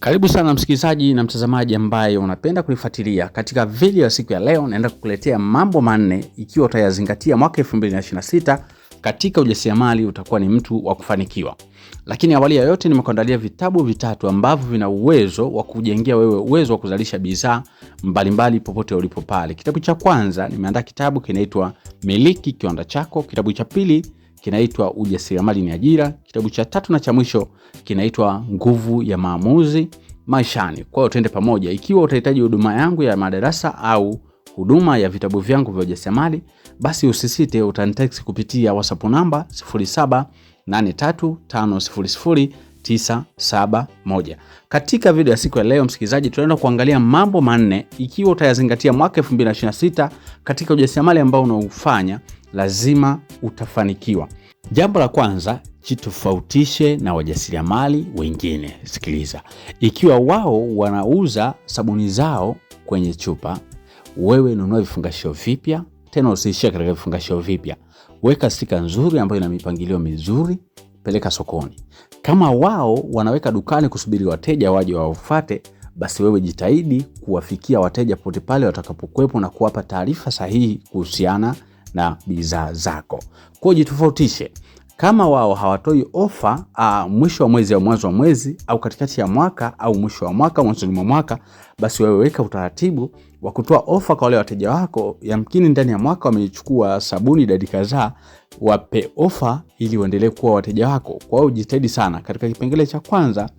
Karibu sana msikilizaji na mtazamaji ambaye unapenda kulifuatilia. Katika video ya siku ya leo naenda kukuletea mambo manne ikiwa utayazingatia mwaka 2026 katika ujasiriamali utakuwa ni mtu wa kufanikiwa. Lakini awali ya yote nimekuandalia vitabu vitatu ambavyo vina uwezo wa kujengea wewe uwezo wa kuzalisha bidhaa mbalimbali popote ulipo pale. Kitabu cha kwanza nimeandaa kitabu kinaitwa Miliki Kiwanda Chako. Kitabu cha pili kinaitwa Ujasiriamali ni Ajira. Kitabu cha tatu na cha mwisho kinaitwa Nguvu ya Maamuzi Maishani. Kwa hiyo twende pamoja. Ikiwa utahitaji huduma yangu ya madarasa au huduma ya vitabu vyangu vya ujasiriamali, basi usisite utanitext kupitia WhatsApp namba 0783500971. Katika video ya siku ya leo msikilizaji, tunaenda kuangalia mambo manne ikiwa utayazingatia mwaka 2026 katika ujasiriamali ambao unaufanya lazima utafanikiwa. Jambo la kwanza, jitofautishe na wajasiriamali wengine. Sikiliza, ikiwa wao wanauza sabuni zao kwenye chupa, wewe nunua vifungashio vipya. Tena usiishie katika vifungashio vipya, weka stika nzuri ambayo ina mipangilio mizuri, peleka sokoni. Kama wao wanaweka dukani kusubiri wateja waje wafuate, basi wewe jitahidi kuwafikia wateja pote pale watakapokuwepo na kuwapa taarifa sahihi kuhusiana na bidhaa zako. Kwa jitofautishe. Kama wao hawatoi ofa mwisho wa mwezi au mwanzo wa mwezi au katikati ya mwaka au mwisho wa mwaka mwanzo wa mwaka, basi wewe weka utaratibu wa kutoa ofa kwa wale wateja wako. Yamkini ndani ya mwaka wamechukua sabuni idadi kadhaa, wape ofa ili waendelee kuwa wateja wako. Kwa hiyo jitahidi sana katika kipengele cha kwanza,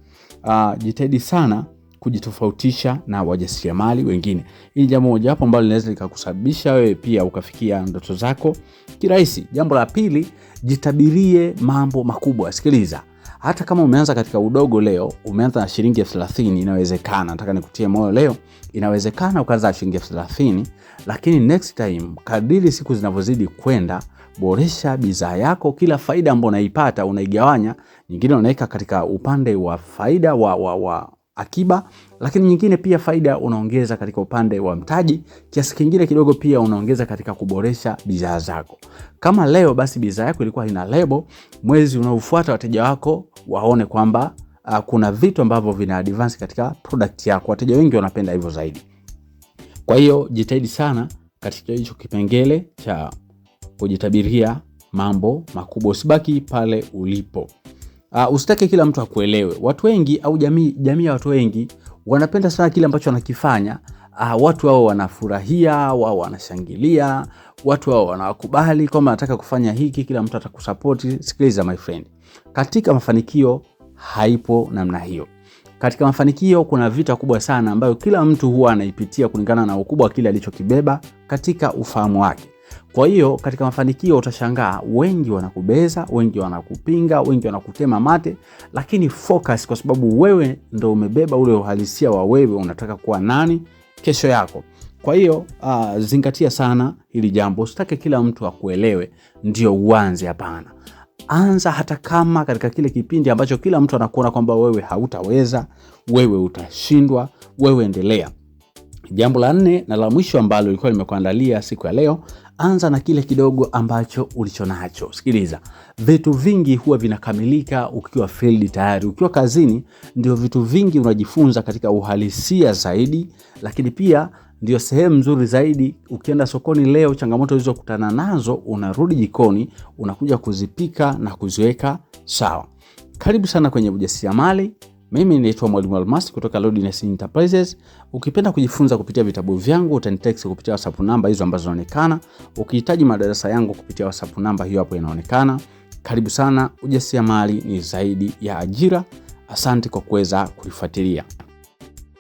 jitahidi sana kujitofautisha na wajasiriamali wengine. Hili jambo moja hapo ambalo linaweza likakusababisha wewe pia ukafikia ndoto zako kirahisi. Jambo la pili, jitabirie mambo makubwa. Sikiliza, hata kama umeanza katika udogo leo, umeanza na shilingi 30, inawezekana. Nataka nikutie moyo leo, inawezekana ukaanza na shilingi 30, lakini next time kadiri siku zinavyozidi kwenda, boresha bidhaa yako. Kila faida ambayo unaipata unaigawanya, nyingine unaweka katika upande wa faida wa akiba, lakini nyingine pia faida unaongeza katika upande wa mtaji, kiasi kingine kidogo pia unaongeza katika kuboresha bidhaa zako. Kama leo basi bidhaa yako ilikuwa ina lebo, mwezi unaofuata wateja wako waone kwamba kuna vitu ambavyo vina advance katika product yako. Wateja wengi wanapenda hivyo zaidi. Kwa hiyo jitahidi sana katika hicho kipengele cha kujitabiria mambo makubwa, usibaki pale ulipo. Usitake kila mtu akuelewe. Watu wengi au jamii ya watu wengi wanapenda sana kile ambacho wanakifanya. Watu wao wanafurahia, wao wanashangilia, watu wao wanakubali kwamba nataka kufanya hiki, kila mtu atakusupport. Sikiliza my friend, katika mafanikio haipo namna hiyo. Katika mafanikio kuna vita kubwa sana ambayo kila mtu huwa anaipitia kulingana na ukubwa wa kile alichokibeba katika ufahamu wake. Kwa hiyo katika mafanikio utashangaa wengi wanakubeza, wengi wanakupinga, wengi wanakutema mate, lakini focus, kwa sababu wewe ndo umebeba ule uhalisia wa wewe unataka kuwa nani kesho yako. Kwa hiyo zingatia sana hili jambo. Usitake kila mtu akuelewe ndio uanze, hapana. Anza hata kama katika kile kipindi ambacho kila mtu anakuona kwamba wewe hautaweza, wewe utashindwa, wewe endelea. Jambo la 4 na la mwisho ambalo nilikuwa nimekuandalia siku ya leo, anza na kile kidogo ambacho ulichonacho. Sikiliza, vitu vingi huwa vinakamilika ukiwa field tayari. Ukiwa kazini ndio vitu vingi unajifunza katika uhalisia zaidi, lakini pia ndio sehemu nzuri zaidi. Ukienda sokoni leo, changamoto ulizokutana nazo unarudi jikoni unakuja kuzipika na kuziweka sawa. Karibu sana kwenye ujasiriamali. Mimi naitwa Mwalimu Almasi kutoka Lodness Enterprises. Ukipenda kujifunza kupitia vitabu vyangu utanitext kupitia WhatsApp namba hizo ambazo zinaonekana. Ukihitaji madarasa yangu kupitia WhatsApp namba hiyo hapo inaonekana. Karibu sana. Ujasiriamali ni zaidi ya ajira. Asante kwa kuweza kulifuatilia.